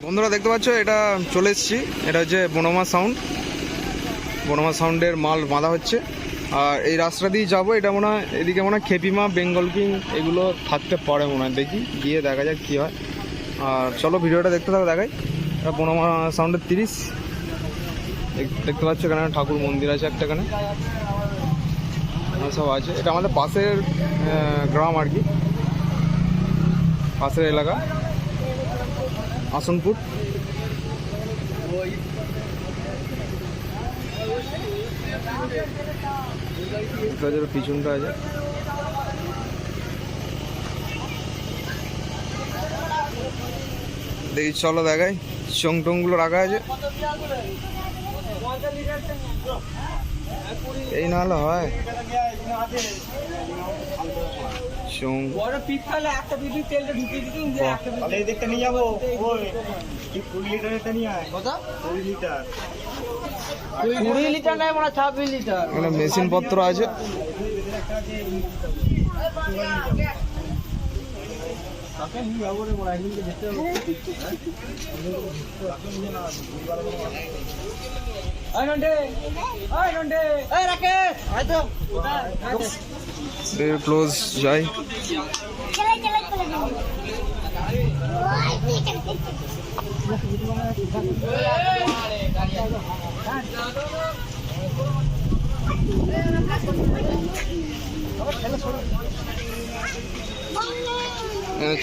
বন্ধুরা দেখতে পাচ্ছ, এটা চলে এসেছি। এটা হচ্ছে বনমা সাউন্ড। বনমা সাউন্ডের মাল বাঁধা হচ্ছে। আর এই রাস্তা দিয়ে যাবো। এটা মনে হয় এদিকে মনে হয় খেপিমা, বেঙ্গল কিং এগুলো থাকতে পারে মনে হয়। দেখি গিয়ে দেখা যাক কী হয়। আর চলো ভিডিওটা দেখতে থাকো, দেখাই। এটা বনমা সাউন্ডের 30 দেখতে পাচ্ছ। এখানে ঠাকুর মন্দির আছে একটা, এখানে সব আছে। এটা আমাদের পাশের গ্রাম আর কি, পাশের এলাকা আসনপুর। পিছনটা আছে। দেখি চলো দেখাই। চং টংগুলো রাখা আছে। এই না হলে হয়। চং মেশিন পত্র আছে। ক্লোজ যাই।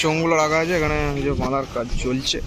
চোঙগুলো রাখা আছে এখানে, যে বাঁধার কাজ চলছে।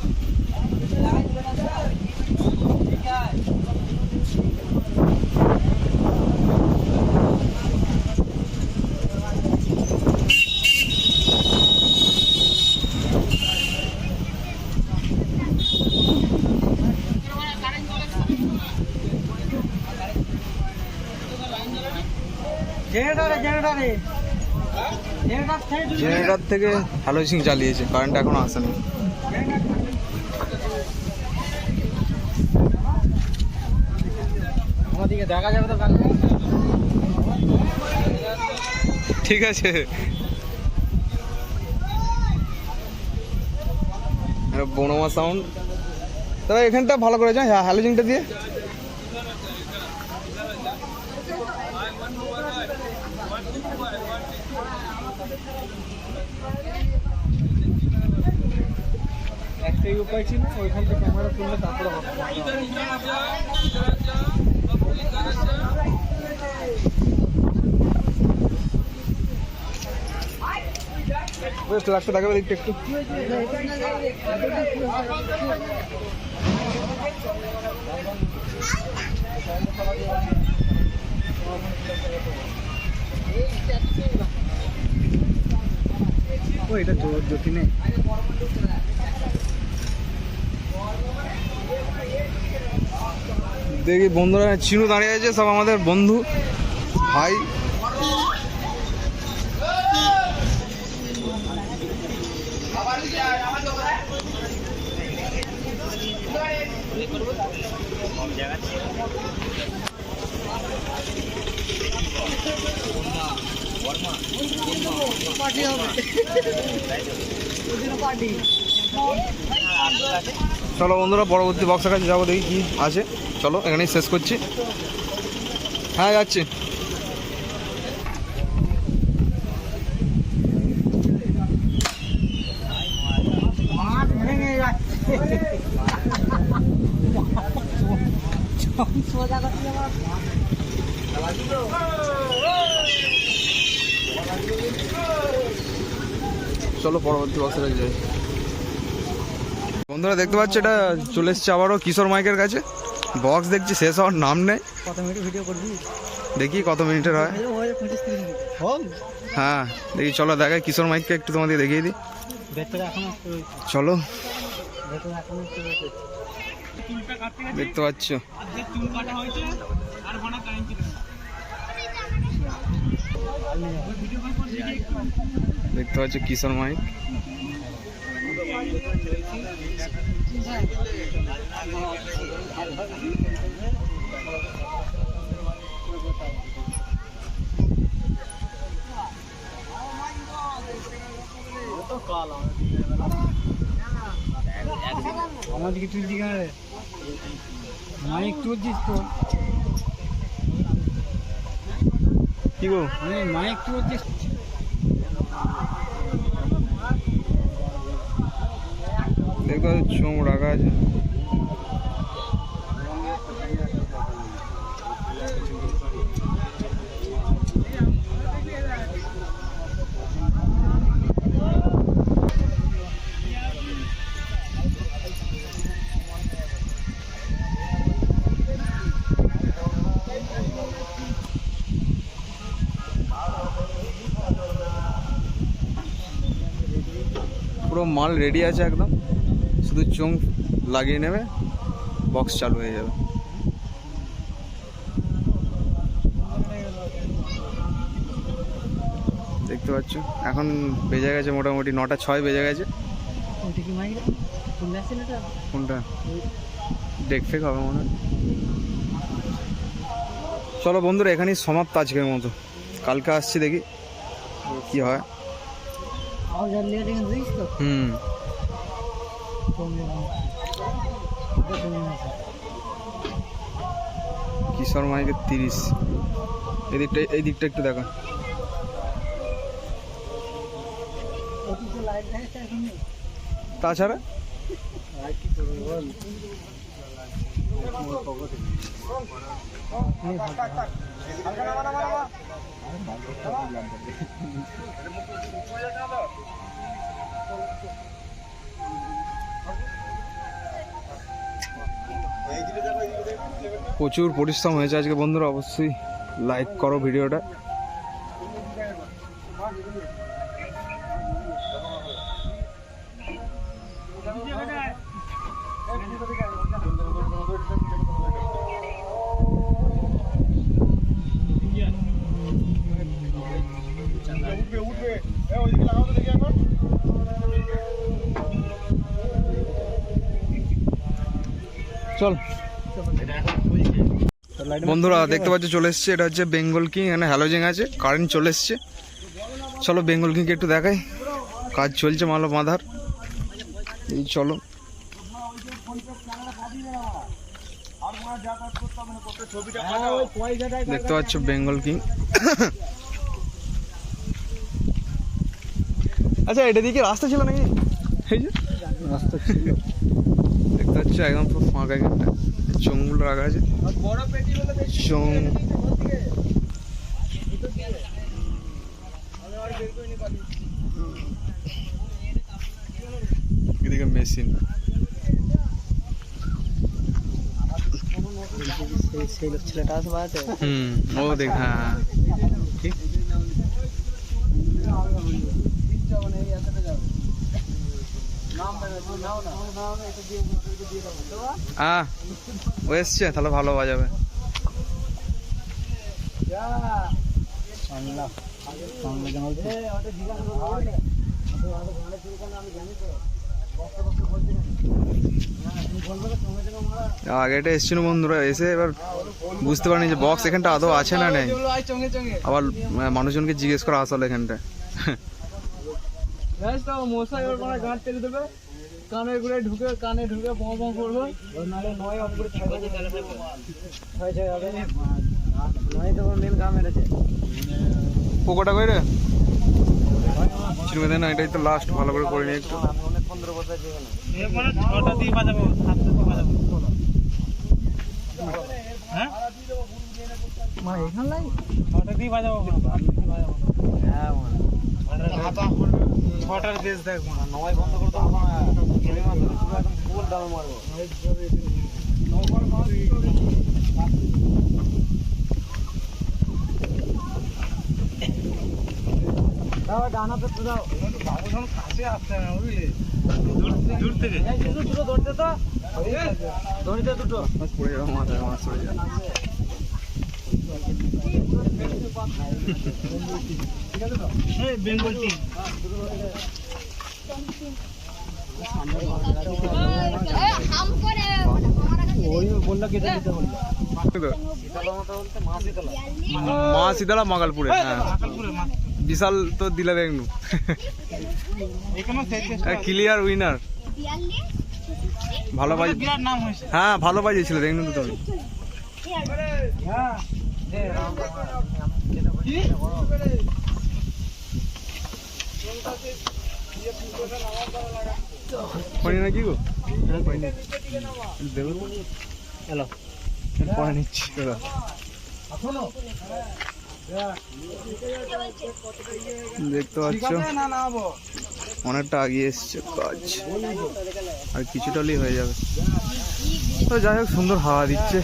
জেনারেটর থেকে হ্যালোজিং চালিয়েছে, কারেন্ট এখনো আসেনি। ঠিক আছে, বনমা সাউন্ড। তবে এখানটা ভালো করে যায় হ্যালোজিংটা দিয়ে। একটাই উপায় ছিল, ওইখান থেকে ক্যামেরা তুললে তারপরে ফ্ল্যাশটা দেখাবে দেখতে একটু। এটা জ্যোতি নেই। দেখি বন্ধুরা, চিনু দাঁড়িয়ে আছে, সব আমাদের বন্ধু ভাই। চলো বন্ধুরা, পরবর্তী বক্সের কাছে যাবো, দেখি কি আছে। চলো এখানেই শেষ করছি। হ্যাঁ যাচ্ছি। চলো পরবর্তী বক্সের কাছে যাই। বন্ধুরা দেখতে পাচ্ছ, এটা চলে এসছে আবারও কিশোর মাইকের কাছে। বক্স দেখছি শেষ হওয়ার নাম নেই। কত মিনিট ভিডিও করবি, দেখি কত মিনিটের হয়। হ্যাঁ দেখি, চলো দেখাই কিশোর মাইককে একটু তোমাদের দেখিয়ে দিই। চলো দেখতে পাচ্ছ, দেখতে পাচ্ছ কিশোর মাইক। আমাদেরকে তুলছি কেন রে? মাইক তুলছিস তো? কি গো মাইক তুলছিস? দেখো চোখ রাখা আছে। পুরো মাল রেডি আছে একদম, শুধু চোখ লাগিয়ে নেবে, বক্স চালু হয়ে যাবে। দেখতে পাচ্ছ এখন বেজে গেছে মোটামুটি 9:06 বেজে গেছে। কোনটা ডেক ফেক হবে মনে হয়। চলো বন্ধুরা এখানেই সমাপ্ত আজকের মতো, কালকে আসছি দেখি কি হয়। কিশোর মাইকের 30, এই দিকটা একটু দেখা। তাছাড়া প্রচুর পরিশ্রম হয়েছে আজকে বন্ধুরা, অবশ্যই লাইক করো ভিডিওটা। চল বন্ধুরা দেখতে পাচ্ছ চলে এসছে, এটা হচ্ছে বেঙ্গল কিং, এখানে হ্যালোজেন আছে, কারেন্ট চলে এসছে। চলো বেঙ্গল কিংকে একটু দেখাই, কাজ চলছে মালো বাঁধার। এই চলো দেখতে পাচ্ছ বেঙ্গল কিং। আচ্ছা এটা দিকে রাস্তা ছিল নাকি? এই যে রাস্তা ছিল, দেখতে পাচ্ছ একদম পুরো ফাঁকা, এখানটা চোঙগুলো রাখা আছে। চোঙ এদিকে মেশিন, ও দেখ হ্যাঁ ও এসছে, তাহলে ভালো বাজাবে। আগে এটা এসছিল বন্ধুরা, এসে এবার বুঝতে পারিনি যে বক্স এখানটা আদৌ আছে না নেই, আবার মানুষজনকে জিজ্ঞেস করা আসলে এখানটা। কানে ঘুরে ঢুকে করবো, পোকোটা করে রে চিনবে দেয় না, এটাই তো লাস্ট, ভালো করে করে নিই একটু। 6টা দিয়ে বাজাবো, 7টা দিয়ে বাজাবো। হ্যাঁ মানে এখান লাই 6টা দিয়ে বাজাবো, হ্যাঁ 6টার বেশ দেখ, 9 বন্ধ করে দেবো, ফুল দামে মারবো। ডানা তো দাও, কাছে আসতে না বুঝলি, দূর থেকে দুটো ধরতে তো, ধরতে দুটো পড়ে যাবে, মাথায় মাছ পড়ে যাবে। বেঙ্গল টিম মা শীতলা মাগালপুরে, হ্যাঁ বিশাল তো দিলা দেখনু ক্লিয়ার উইনার। ভালো বাজি, বিরাট নাম হয়েছে। হ্যাঁ ভালো বাজিয়েছিল দেখুন তো তুমি। হ্যাঁ হয়নি না কি গো? দেবো হ্যালো পরে নিচ্ছি দাদা। দেখতে পাচ্ছ অনেকটা আগিয়ে এসছে কাজ, আর কিছুটা হলেই হয়ে যাবে। তো যাই হোক সুন্দর হাওয়া দিচ্ছে।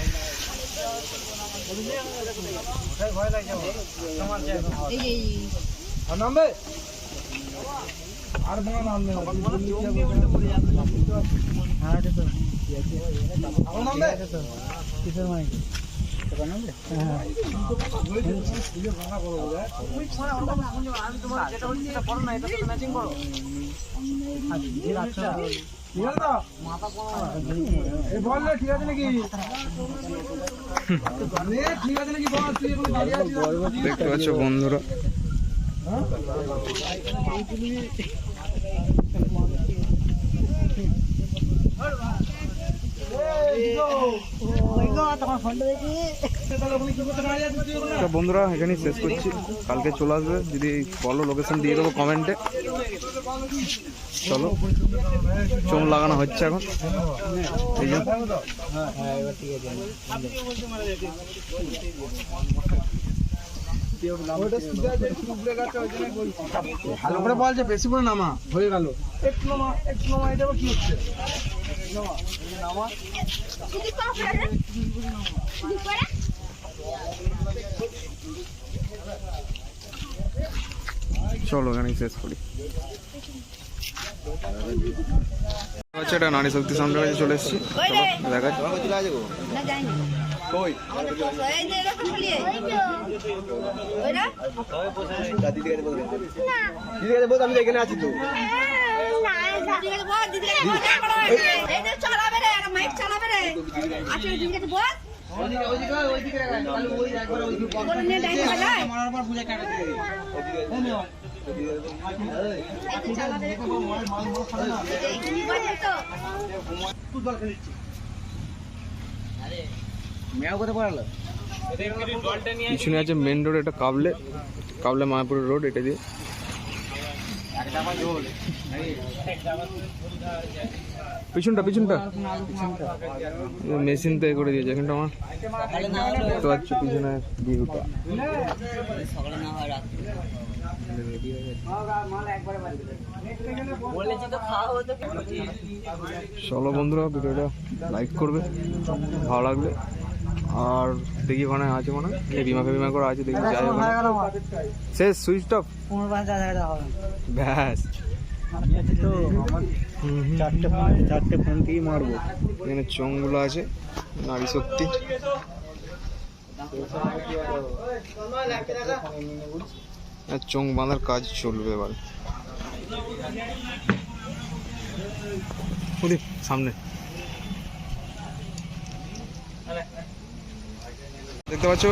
দেখতে পাচ্ছ বন্ধুরা, তো বন্ধুরা এখানেই শেষ করছি। কালকে চলে আসবে, যদি বলো লোকেশন দিয়ে দেবো কমেন্টে। চলো চোখ লাগানো হচ্ছে এখন, এই যে ভালো করে বলছে, বেশি করে নামা হয়ে গেল। একটু নামা, একটু নামা, এটা কি হচ্ছে? চলো এখানেই শেষ করি। আচ্ছা, এটা নারী শক্তি সাউন্ডের কাছে চলে এসেছি, দেখা আমি এখানে আছি তো। পিছনে আছে মেন রোড, এটা কাবলে মায়াপুরের রোড, এটা দিয়ে পিছনটা মেশিন তো এ করে দিয়েছে এখানটা আমার। দেখতে পাচ্ছ পিছনে ভিউটা। চলো বন্ধুরা, ভিডিওটা লাইক করবে ভালো লাগলে। আর দেখি ওখানে আছে মানে বিমা করা আছে, দেখি যাই শেষ সুইচ অফ ব্যাস। চারটে ফোন থেকেই মারবো। এখানে চংগুলো আছে, নারী শক্তি। চং বাঁধার কাজ চলবে এবার। সামনে দেখতে পাচ্ছ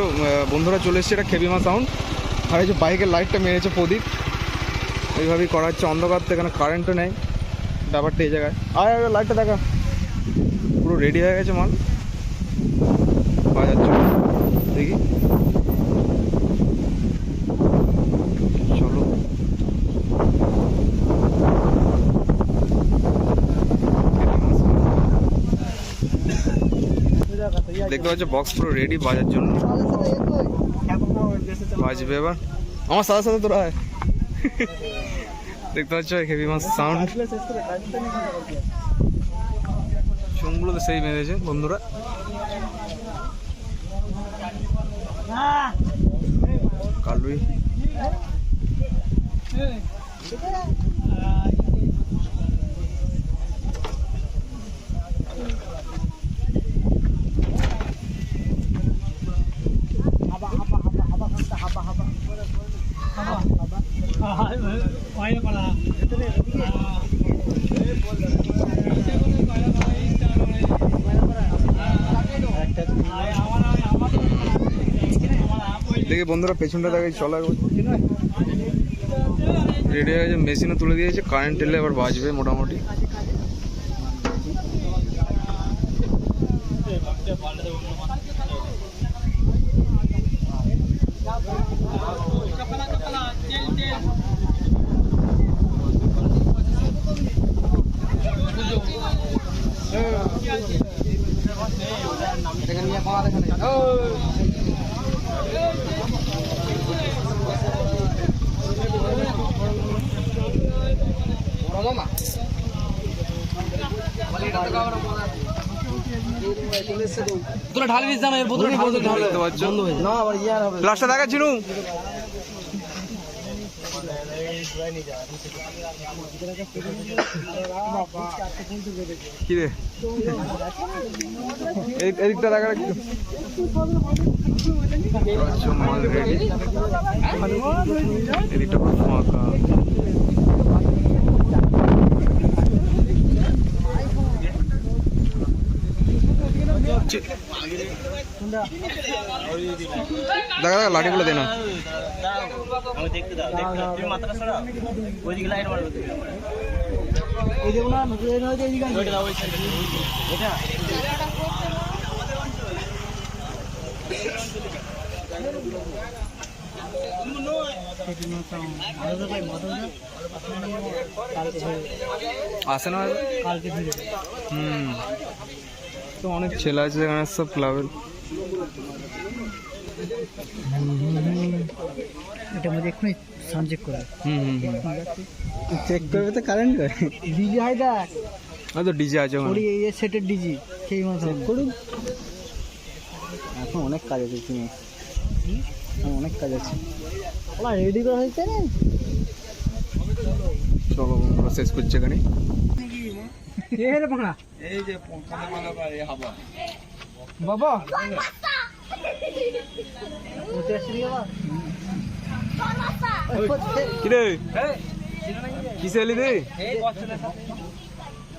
বন্ধুরা, চলে এসছে এটা খেপিমা সাউন্ড। আর এই যে বাইকের লাইটটা মেরেছে প্রদীপ, এইভাবেই করা হচ্ছে। অন্ধকার তো, এখানে কারেন্টও নেই, ব্যাপারটা এই জায়গায়। আর লাইটটা দেখা, পুরো রেডি হয়ে গেছে মাল বাজার জন্য। দেখি চলো। দেখতে পাচ্ছ বক্স পুরো রেডি বাজার জন্য, বাজবে এবার। আমার সাথে সাথে তোরা হয়। দেখতে পাচ্ছ খেপিমা সাউন্ড। চোঙগুলো তো সেই মেরেছে বন্ধুরা। কালুই দেখি বন্ধুরা, পেছনটা দেখে চলা রেডি হয়ে গেছে, মেশিনে তুলে দিয়েছে। কারেন্ট এলে এবার বাজবে মোটামুটি। তোরা ঢাল দিস না এর বোতলে দেখতে পাচ্ছ না আবার ইয়ার হবে গ্লাসটা দেখা চিনু কি রে এদিকটা দেখা একটু মাল রেডি এদিকটা ফাঁকা দেখা দেখা লাঠিগুলো দে না আসে না তো অনেক ছেলে আছে এখানে সব ক্লাবের এটার মধ্যে এক্ষুনি সাউন্ড চেক করে চেক করবে তো কারেন্ট করে ডিজি হয় দেখ তো ডিজে আছে ওখানে এই সেটের ডিজি সেই মতো করুন এখন অনেক কাজ আছে তুমি অনেক কাজ আছে ওরা রেডি করা হয়েছে রে চলো আমরা শেষ করছি এখানে কে রে বাংলা এই যে মালা করে হাবা বাবা ওতে আসলি বাবা কিরে কিসে এলি রে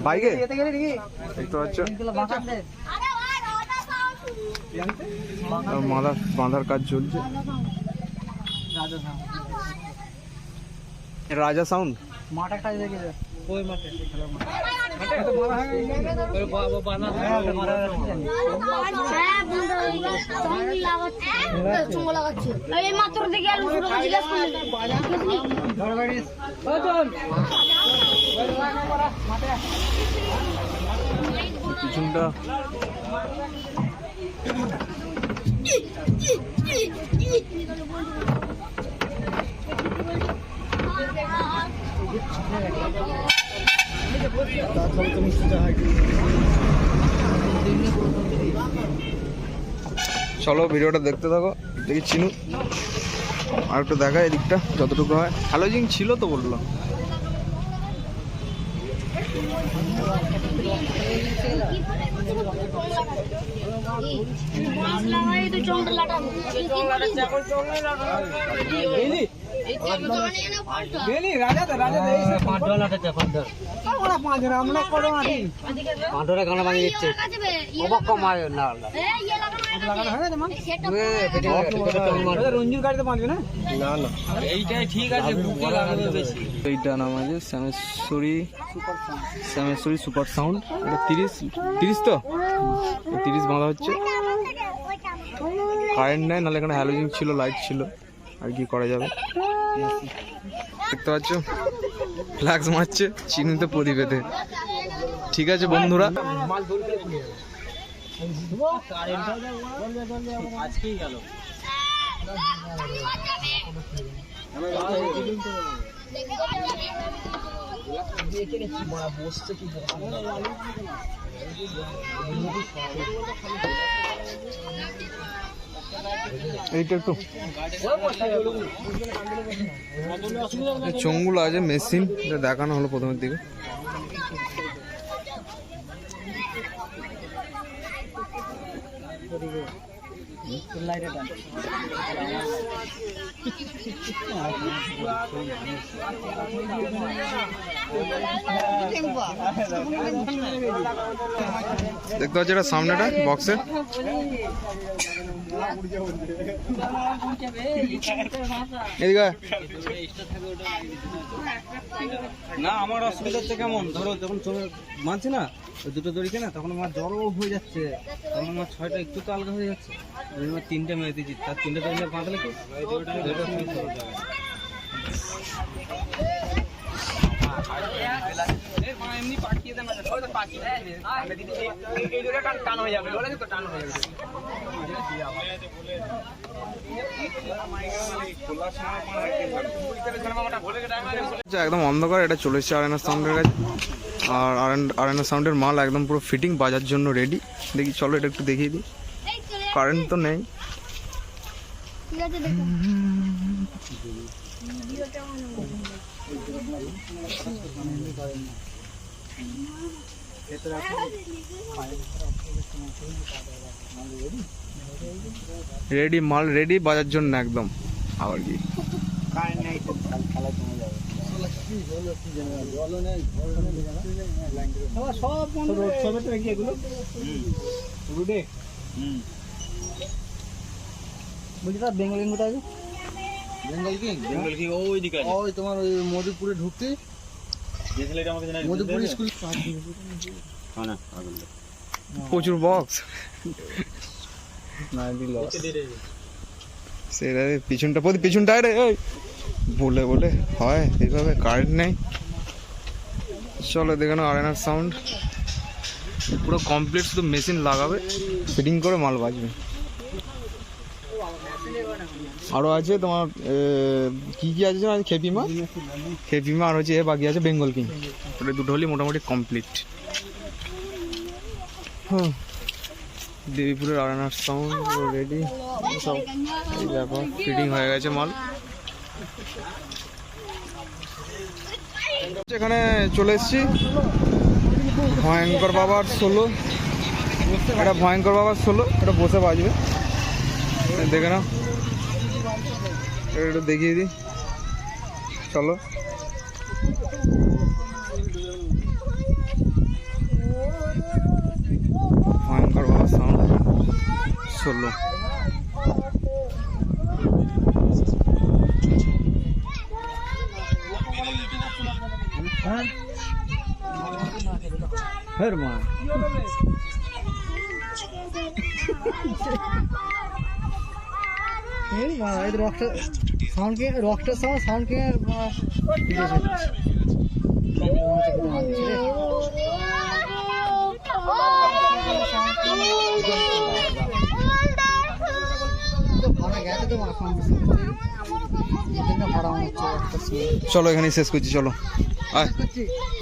বাইকে এতে গেলি নাকি দেখতে পাচ্ছ বাঁকান দে বাঁধার কাজ চলছে রাজা সাউন্ড মাঠ একটা দেখে ওই মাঠে মাত্র দেখে জিজ্ঞাসা পিছনটা চলো ভিডিওটা দেখতে থাকো দেখি চিনু আর একটু দেখা এদিকটা যতটুকু হয় হ্যালোজিং ছিল তো বললো রঞ্জুর গাড়িতে পাঁচবে না এইটাই ঠিক আছে এইটা নাম আছে শ্যামেশ্বরী সুপার সাউন্ড এটা 30 তো 30 বাঁধা হচ্ছে কারেন্ট নেই নাহলে এখানে হ্যালোজিং ছিল লাইট ছিল আর কি করা যাবে দেখতে পাচ্ছ ফ্ল্যাক্স মারছে চিনুতে প্রদীপেতে ঠিক আছে বন্ধুরা আজকেই গেল বসছে কি এইটা একটু চোঙগুলো আছে মেশিন এটা দেখানো হলো প্রথমের দিকে লাইটে টান দেখতে পাচ্ছি এটা সামনেটা বক্সের। এদিকে আয়। না আমার অসুবিধা হচ্ছে কেমন, ধরো যখন মানছি না ওই দুটো দড়ি কেনা, তখন আমার জ্বরও হয়ে যাচ্ছে, তখন আমার 6টা একটু তো আলগা হয়ে যাচ্ছে। আমি আমার 3টে মেরে দিয়েছি, তার 3টে দড়ি বাঁধলে কি এমনি পাঠিয়ে দেন টান হয়ে যাবে, টান হয়ে যাবে। একদম অন্ধকার, এটা চলে এসেছে আরেনা সাউন্ডের কাছে। আর আরেনা সাউন্ডের মাল একদম পুরো ফিটিং বাজার জন্য রেডি। দেখি চলো এটা একটু দেখিয়ে দিই। কারেন্ট তো নেই। ঠিক আছে দেখো ভিডিওটা রেডি মাল রেডি বাজার জন্য একদম। আবার কি বেঙ্গল কোথায় বেঙ্গল কি ওই দিকে আছে, ওই তোমার ওই মধুপুরে ঢুকতে মধুপুর স্কুল। প্রচুর বক্স সেটা পিছনটা পিছনটা রে ওই বলে বলে হয় এইভাবে, কারেন্ট নেই। চলো দেখানো আরেনার সাউন্ড পুরো কমপ্লিট, শুধু মেশিন লাগাবে, ফিটিং করে মাল বাজবে। আরও আছে তোমার কি কি আছে যেন, খেপিমা আর হচ্ছে বাকি আছে বেঙ্গল কিং। ওটা দুটো হলেই মোটামুটি কমপ্লিট। দেবীপুরের আরেনার সাউন্ড রেডি, সব এই দেখো ফিটিং হয়ে গেছে মাল। এখানে চলে এসেছি ভয়ঙ্কর বাবার 16। এটা ভয়ঙ্কর বাবার 16, এটা বসে বাজবে, দেখে নাও। একটু দেখিয়ে দিই চলো। ভয়ঙ্কর বাবার সাউন্ড 16। ফের মা এই মা এই রকটা সাউন্ড কে রকটা সাউন্ড কে ঠিক আছে চলো এখানেই শেষ করছি, চলো আয়।